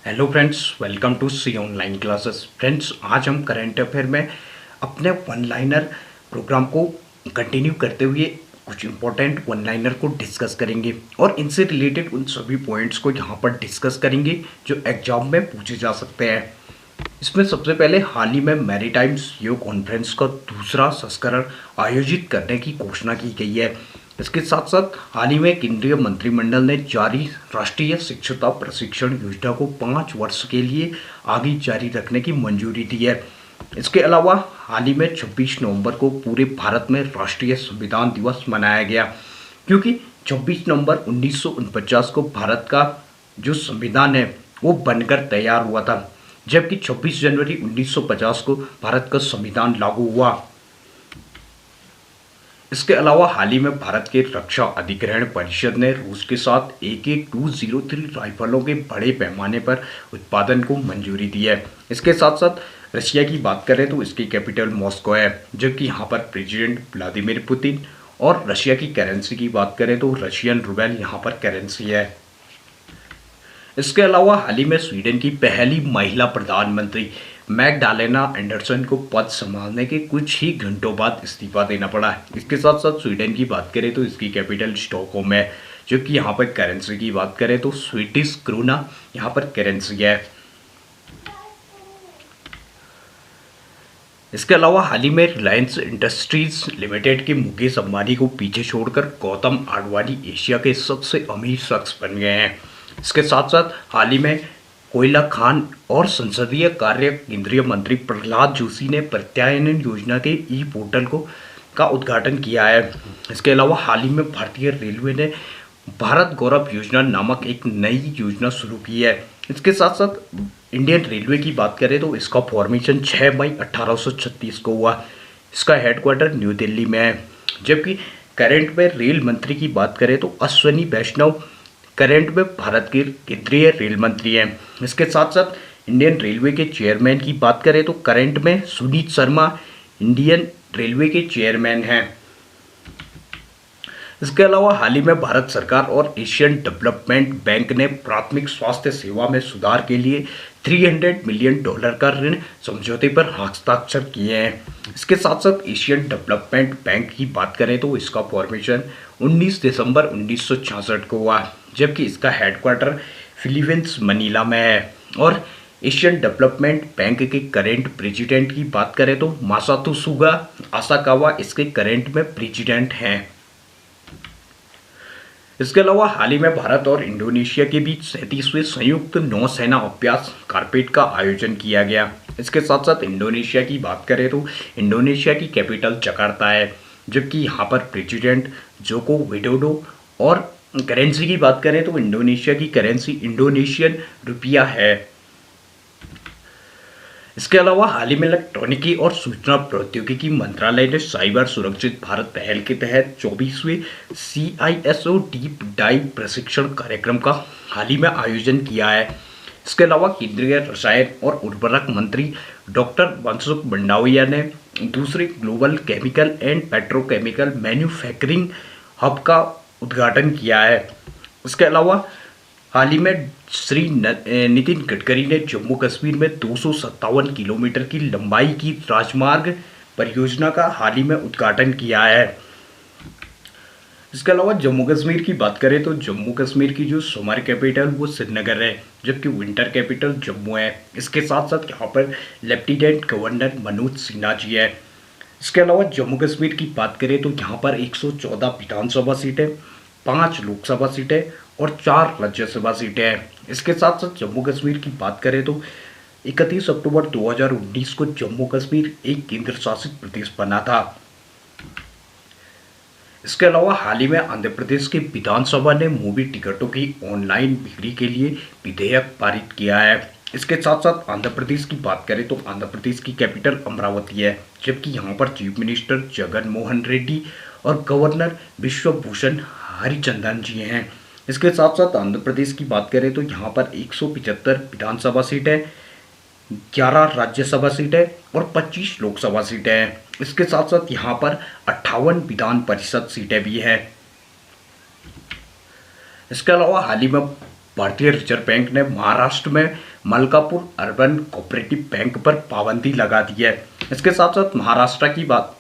Hello friends, welcome to C online classes. Friends, आज हम current affair में अपने वन लाइनर प्रोग्राम को कंटिन्यू करते हुए कुछ इंपॉर्टेंट वन लाइनर को डिस्कस करेंगे और इनसे रिलेटेड उन सभी पॉइंट्स को यहाँ पर डिस्कस करेंगे जो एग्जाम में पूछे जा सकते हैं। इसमें सबसे पहले हाल ही में मैरीटाइम सीईओ कॉन्फ्रेंस का दूसरा संस्करण आयोजित करने की घोषणा की गई है। इसके साथ साथ हाल ही में केंद्रीय मंत्रिमंडल ने जारी राष्ट्रीय शिक्षुता प्रशिक्षण योजना को 5 वर्ष के लिए आगे जारी रखने की मंजूरी दी है। इसके अलावा हाल ही में 26 नवंबर को पूरे भारत में राष्ट्रीय संविधान दिवस मनाया गया, क्योंकि 26 नवंबर 1949 को भारत का जो संविधान है वो बनकर तैयार हुआ था, जबकि 26 जनवरी 1950 को भारत का संविधान लागू हुआ। इसके अलावा हाल ही में भारत के रक्षा अधिग्रहण परिषद ने रूस के साथ AK-203 राइफलों के बड़े पैमाने पर उत्पादन को मंजूरी दी है। इसके साथ साथ रशिया की बात करें तो इसकी कैपिटल मॉस्को है, जबकि यहाँ पर प्रेसिडेंट व्लादिमीर पुतिन, और रशिया की करेंसी की बात करें तो रशियन रूबेल यहाँ पर करेंसी है। इसके अलावा हाल ही में स्वीडन की पहली महिला प्रधानमंत्री मैगडालेना एंडरसन को पद संभालने के कुछ ही घंटों बाद इस्तीफा देना पड़ा। इसके साथ साथ स्वीडन की बात करें तो इसकी कैपिटल स्टॉकहोम है, जबकि यहाँ पर करेंसी की बात करें तो स्वीडिश क्रोना यहाँ पर करेंसी है। इसके अलावा हाल ही में रिलायंस इंडस्ट्रीज लिमिटेड के मुकेश अंबानी को पीछे छोड़कर गौतम आडवाणी एशिया के सबसे अमीर शख्स बन गए हैं। इसके साथ साथ हाल ही में कोयला खान और संसदीय कार्य केंद्रीय मंत्री प्रहलाद जोशी ने प्रत्यायन योजना के ई पोर्टल का उद्घाटन किया है। इसके अलावा हाल ही में भारतीय रेलवे ने भारत गौरव योजना नामक एक नई योजना शुरू की है। इसके साथ साथ इंडियन रेलवे की बात करें तो इसका फॉर्मेशन 6 मई 1836 को हुआ। इसका हेडक्वार्टर न्यू दिल्ली में है, जबकि करंट में रेल मंत्री की बात करें तो अश्वनी वैष्णव करंट में भारत के केंद्रीय रेल मंत्री हैं। इसके साथ साथ इंडियन रेलवे के चेयरमैन की बात करें तो करंट में सुनीत शर्मा इंडियन रेलवे के चेयरमैन हैं। इसके अलावा हाल ही में भारत सरकार और एशियन डेवलपमेंट बैंक ने प्राथमिक स्वास्थ्य सेवा में सुधार के लिए $300 मिलियन का ऋण समझौते पर हस्ताक्षर किए हैं। इसके साथ साथ एशियन डेवलपमेंट बैंक की बात करें तो इसका फॉर्मेशन 19 दिसंबर 1966 को हुआ, जबकि इसका हेडक्वार्टर फिलीपींस मनीला में है। और एशियन डेवलपमेंट बैंक के करेंट प्रेसिडेंट की बात करें तो मासातोशुगा आसाकावा इसके करेंट में प्रेसिडेंट हैं। इसके अलावा हाल ही में भारत और इंडोनेशिया के बीच 37वें संयुक्त नौसेना अभ्यास कारपेट का आयोजन किया गया। इसके साथ साथ इंडोनेशिया की बात करें तो इंडोनेशिया की कैपिटल जकार्ता है, जबकि यहाँ पर प्रेसिडेंट जोको विडोडो, और करेंसी की बात करें तो इंडोनेशिया की करेंसी इंडोनेशियन रुपया है। इसके अलावा हाल ही में इलेक्ट्रॉनिकी और सूचना प्रौद्योगिकी मंत्रालय ने साइबर सुरक्षित भारत पहल के तहत 24वें CISO डीप डाइव प्रशिक्षण कार्यक्रम का हाल ही में आयोजन किया है। इसके अलावा केंद्रीय रसायन और उर्वरक मंत्री डॉक्टर मनसुख मंडाविया ने दूसरे global chemical and petrochemical manufacturing hub का उद्घाटन किया है। इसके अलावा हाल ही में श्री नितिन गडकरी ने जम्मू कश्मीर में 257 किलोमीटर की लंबाई की राजमार्ग परियोजना का हाल ही में उद्घाटन किया है। इसके अलावा जम्मू कश्मीर की बात करें तो जम्मू कश्मीर की जो समर कैपिटल वो श्रीनगर है, जबकि विंटर कैपिटल जम्मू है। इसके साथ साथ यहाँ पर लेफ्टिनेंट गवर्नर मनोज सिन्हा जी है। इसके अलावा जम्मू कश्मीर की बात करें तो यहाँ पर 114 विधानसभा सीटें, 5 लोकसभा सीटें और 4 राज्यसभा सीटें हैं। इसके साथ साथ जम्मू कश्मीर की बात करें तो 31 अक्टूबर 2019 को जम्मू कश्मीर एक केंद्र शासित प्रदेश बना था। इसके अलावा हाल ही में आंध्र प्रदेश की विधानसभा ने मूवी टिकटों की ऑनलाइन बिक्री के लिए विधेयक पारित किया है। इसके साथ साथ आंध्र प्रदेश की बात करें तो आंध्र प्रदेश की कैपिटल अमरावती है, जबकि यहाँ पर चीफ मिनिस्टर जगन मोहन रेड्डी और गवर्नर विश्वभूषण हरिचंदन जी हैं। इसके साथ साथ आंध्र प्रदेश की बात करें तो यहाँ पर 175 विधानसभा सीटें, 11 राज्यसभा सीटें और 25 लोकसभा सीटें हैं। इसके साथ साथ यहाँ पर 58 विधान परिषद सीटें भी हैं। इसके अलावा हाल ही में भारतीय रिजर्व बैंक ने महाराष्ट्र में मलकापुर अर्बन कोऑपरेटिव बैंक पर पाबंदी लगा दी है। इसके साथ साथ महाराष्ट्र की बात,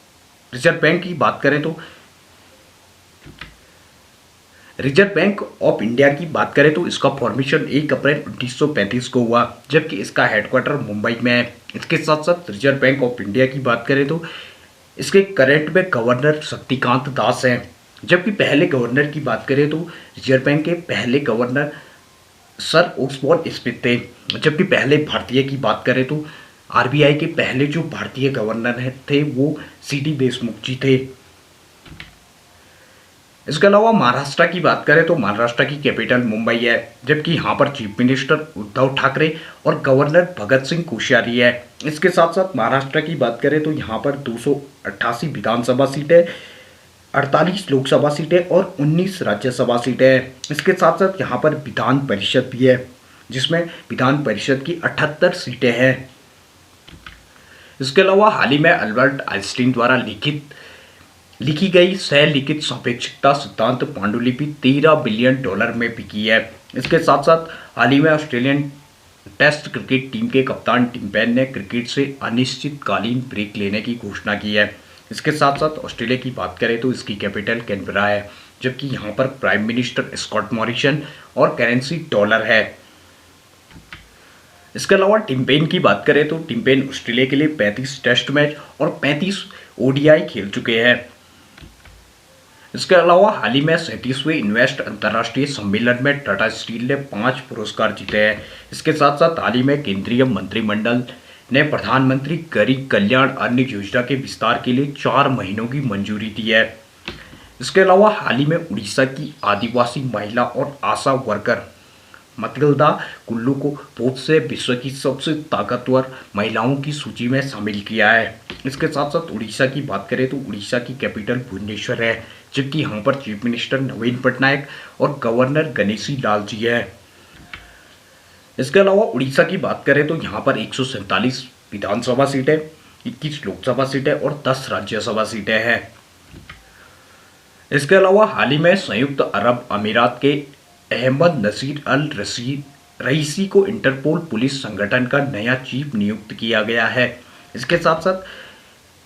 रिजर्व बैंक की बात करें तो रिजर्व बैंक ऑफ इंडिया की बात करें तो इसका फॉर्मेशन 1 अप्रैल 1935 को हुआ, जबकि इसका हेडक्वार्टर मुंबई में है। इसके साथ साथ रिजर्व बैंक ऑफ इंडिया की बात करें तो इसके करंट में गवर्नर शक्तिकांत दास हैं, जबकि पहले गवर्नर की बात करें तो रिजर्व बैंक के पहले गवर्नर सर ओस्बॉर्न स्मिथ थे। जबकि पहले भारतीय की बात करें तो आरबीआई के पहले जो भारतीय गवर्नर थे वो सीटी देशमुख जी थे। इसके अलावा महाराष्ट्र की बात करें तो महाराष्ट्र की कैपिटल मुंबई है, जबकि यहाँ पर चीफ मिनिस्टर उद्धव ठाकरे और गवर्नर भगत सिंह कोश्यारी है। इसके साथ साथ महाराष्ट्र की बात करें तो यहाँ पर 288 विधानसभा सीटें, 48 लोकसभा सीटें और 19 राज्यसभा सीटें हैं। इसके साथ साथ यहाँ पर विधान परिषद भी है, जिसमें विधान परिषद की 78 सीटें हैं। इसके अलावा हाल ही में अल्बर्ट आइंस्टीन द्वारा लिखी गई सह-लिखित सापेक्षता सिद्धांत पांडुलिपि $13 बिलियन में बिकी है। इसके साथ साथ हाल ही में ऑस्ट्रेलियन टेस्ट क्रिकेट टीम के कप्तान टिम पेन ने क्रिकेट से अनिश्चितकालीन ब्रेक लेने की घोषणा की है। इसके साथ साथ ऑस्ट्रेलिया की बात करें तो इसकी कैपिटल कैनबरा है, जबकि यहाँ पर प्राइम मिनिस्टर स्कॉट मॉरिसन और करेंसी डॉलर है। इसके अलावा टिम पेन की बात करें तो टिम पेन ऑस्ट्रेलिया के लिए 35 टेस्ट मैच और 35 ओडीआई खेल चुके हैं। इसके अलावा हाल ही में 37वें इन्वेस्ट अंतर्राष्ट्रीय सम्मेलन में टाटा स्टील ने 5 पुरस्कार जीते हैं। इसके साथ साथ हाल ही में केंद्रीय मंत्रिमंडल ने प्रधानमंत्री गरीब कल्याण अन्न योजना के विस्तार के लिए 4 महीनों की मंजूरी दी है। इसके अलावा हाल ही में उड़ीसा की आदिवासी महिला और आशा वर्कर मतिल्दा कुल्लू को फोर्ब्स से विश्व की सबसे ताकतवर महिलाओं की सूची में शामिल किया है। इसके साथ साथ उड़ीसा की बात करें तो उड़ीसा की कैपिटल भुवनेश्वर है, जबकि यहाँ पर चीफ मिनिस्टर नवीन पटनायक और गवर्नर गणेशी लाल जी है। इसके अलावा उड़ीसा की बात करें तो यहाँ पर 147 विधानसभा सीटें, 21 लोकसभा सीटें और 10 राज्यसभा सीटें हैं। इसके अलावा हाल ही में संयुक्त अरब अमीरात के अहमद नसीर अल रईसी को इंटरपोल पुलिस संगठन का नया चीफ नियुक्त किया गया है। इसके साथ साथ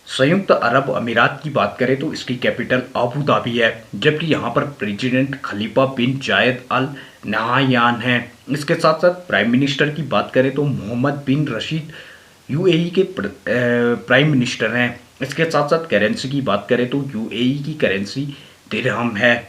संयुक्त अरब अमीरात की बात करें तो इसकी कैपिटल अबू धाबी है, जबकि यहाँ पर प्रेसिडेंट खलीफा बिन जायद अल नहायान है। इसके साथ साथ प्राइम मिनिस्टर की बात करें तो मोहम्मद बिन रशीद यूएई के प्राइम मिनिस्टर हैं। इसके साथ साथ करेंसी की बात करें तो यूएई की करेंसी दिरहम है।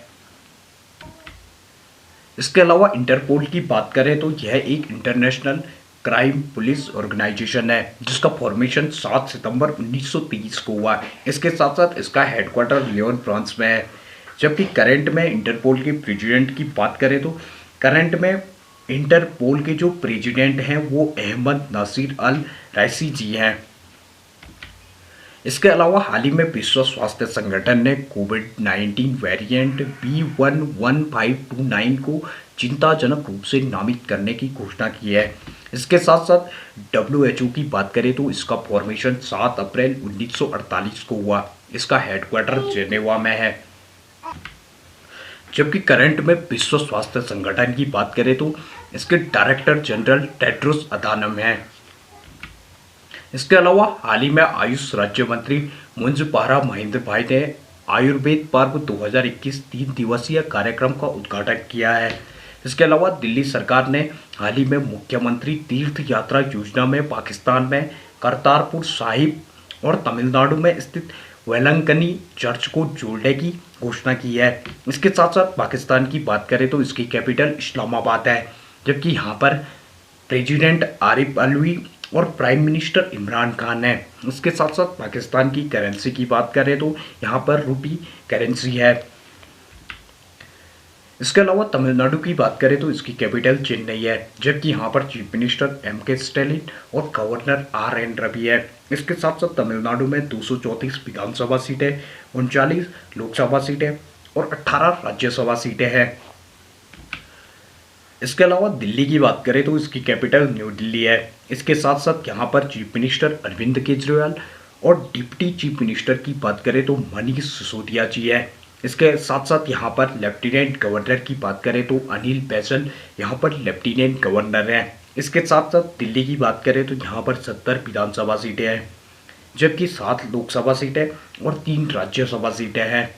इसके अलावा इंटरपोल की बात करें तो यह एक इंटरनेशनल क्राइम पुलिस ऑर्गेनाइजेशन है, जिसका फॉर्मेशन 7 सितंबर 1930 को हुआ। इसके साथ साथ इसका हेडक्वार्टर लियोन फ्रांस में है। जबकि करंट में इंटरपोल के प्रेसिडेंट की बात करें तो करंट में इंटरपोल के जो प्रेसिडेंट हैं वो अहमद नासिर अल रईसी जी हैं। इसके अलावा हाल ही में विश्व स्वास्थ्य संगठन ने कोविड-19 वेरिएंट B11529 को चिंताजनक रूप से नामित करने की घोषणा की है। इसके साथ साथ WHO की बात करें तो इसका फॉर्मेशन 7 अप्रैल 1948 को हुआ। इसका हेडक्वार्टर जेनेवा में है। जबकि करंट में विश्व स्वास्थ्य संगठन की बात करें तो इसके डायरेक्टर जनरल टेड्रोस अधानम हैं। इसके अलावा हाल ही में आयुष राज्य मंत्री मुंजपारा महेंद्र भाई ने आयुर्वेद पर्व 2021 3 दिवसीय कार्यक्रम का उद्घाटन किया है। इसके अलावा दिल्ली सरकार ने हाल ही में मुख्यमंत्री तीर्थ यात्रा योजना में पाकिस्तान में करतारपुर साहिब और तमिलनाडु में स्थित वेलंकनी चर्च को जोड़ने की घोषणा की है। इसके साथ साथ पाकिस्तान की बात करें तो इसकी कैपिटल इस्लामाबाद है, जबकि यहाँ पर प्रेसिडेंट आरिफ अलवी और प्राइम मिनिस्टर इमरान खान है। इसके साथ साथ पाकिस्तान की करेंसी की बात करें तो यहाँ पर रुपी करेंसी है। इसके अलावा तमिलनाडु की बात करें तो इसकी कैपिटल चेन्नई है, जबकि यहाँ पर चीफ मिनिस्टर M.K. स्टैलिन और गवर्नर R.N. रवि है। इसके साथ साथ तमिलनाडु में 234 विधानसभा सीटें, 39 लोकसभा सीटें और 18 राज्यसभा सीटें हैं। इसके अलावा दिल्ली की बात करें तो इसकी कैपिटल न्यू दिल्ली है। इसके साथ साथ यहाँ पर चीफ मिनिस्टर अरविंद केजरीवाल और डिप्टी चीफ मिनिस्टर की बात करें तो मनीष सिसोदिया जी है। इसके साथ साथ यहाँ पर लेफ्टिनेंट गवर्नर की बात करें तो अनिल बैजल यहाँ पर लेफ्टिनेंट गवर्नर हैं। इसके साथ साथ दिल्ली की बात करें तो यहाँ पर 70 विधानसभा सीटें हैं, जबकि 7 लोकसभा सीटें और 3 राज्यसभा सीटें हैं।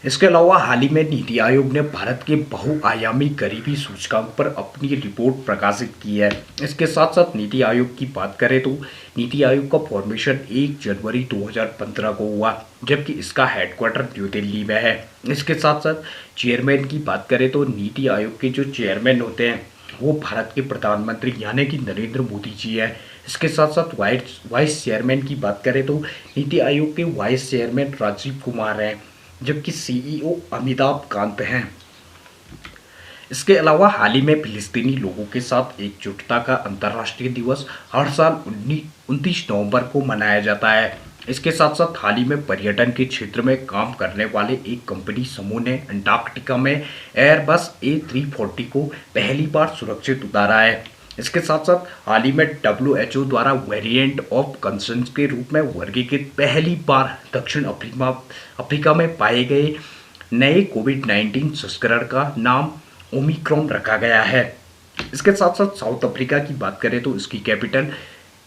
इसके अलावा हाल ही में नीति आयोग ने भारत के बहुआयामी गरीबी सूचकांक पर अपनी रिपोर्ट प्रकाशित की है। इसके साथ साथ नीति आयोग की बात करें तो नीति आयोग का फॉर्मेशन 1 जनवरी 2015 को हुआ, जबकि इसका हेडक्वार्टर न्यू दिल्ली में है। इसके साथ साथ चेयरमैन की बात करें तो नीति आयोग के जो चेयरमैन होते हैं वो भारत के प्रधानमंत्री यानी कि नरेंद्र मोदी जी है। इसके साथ साथ वाइस चेयरमैन की बात करें तो नीति आयोग के वाइस चेयरमैन राजीव कुमार हैं, जबकि सीईओ अमिताभ कांत हैं। इसके अलावा हाल ही में फिलिस्तीनी लोगों के साथ एकजुटता का अंतर्राष्ट्रीय दिवस हर साल 29 नवंबर को मनाया जाता है। इसके साथ साथ हाल ही में पर्यटन के क्षेत्र में काम करने वाले एक कंपनी समूह ने अंटार्कटिका में एयरबस A340 को पहली बार सुरक्षित उतारा है। इसके साथ साथ हाल ही में WHO द्वारा वेरिएंट ऑफ कंसर्न के रूप में वर्गीकृत पहली बार दक्षिण अफ्रीका में पाए गए नए कोविड-19 संस्करण का नाम ओमिक्रॉन रखा गया है। इसके साथ साथ साउथ अफ्रीका की बात करें तो इसकी कैपिटल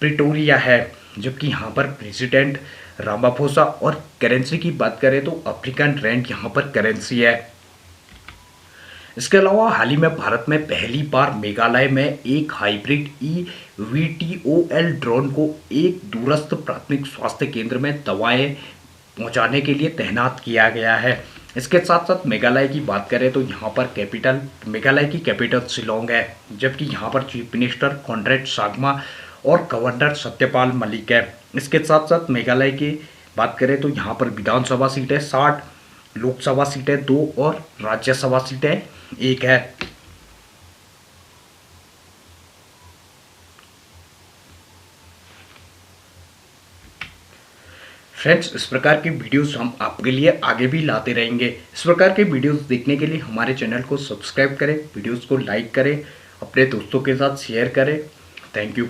प्रिटोरिया है, जबकि यहाँ पर प्रेसिडेंट रामाफोसा और करेंसी की बात करें तो अफ्रीकन रैंड यहाँ पर करेंसी है। इसके अलावा हाल ही में भारत में पहली बार मेघालय में एक हाइब्रिड EVTOL ड्रोन को एक दूरस्थ प्राथमिक स्वास्थ्य केंद्र में दवाएं पहुंचाने के लिए तैनात किया गया है। इसके साथ साथ मेघालय की बात करें तो यहाँ पर मेघालय की कैपिटल शिलोंग है, जबकि यहाँ पर चीफ मिनिस्टर कॉनरेड सांगमा और गवर्नर सत्यपाल मलिक है। इसके साथ साथ मेघालय की बात करें तो यहाँ पर विधानसभा सीटें 60, लोकसभा सीटें 2 और राज्यसभा सीटें 1 है। फ्रेंड्स, इस प्रकार की वीडियोस हम आपके लिए आगे भी लाते रहेंगे। इस प्रकार के वीडियोस देखने के लिए हमारे चैनल को सब्सक्राइब करें, वीडियोस को लाइक करें, अपने दोस्तों के साथ शेयर करें। Thank you.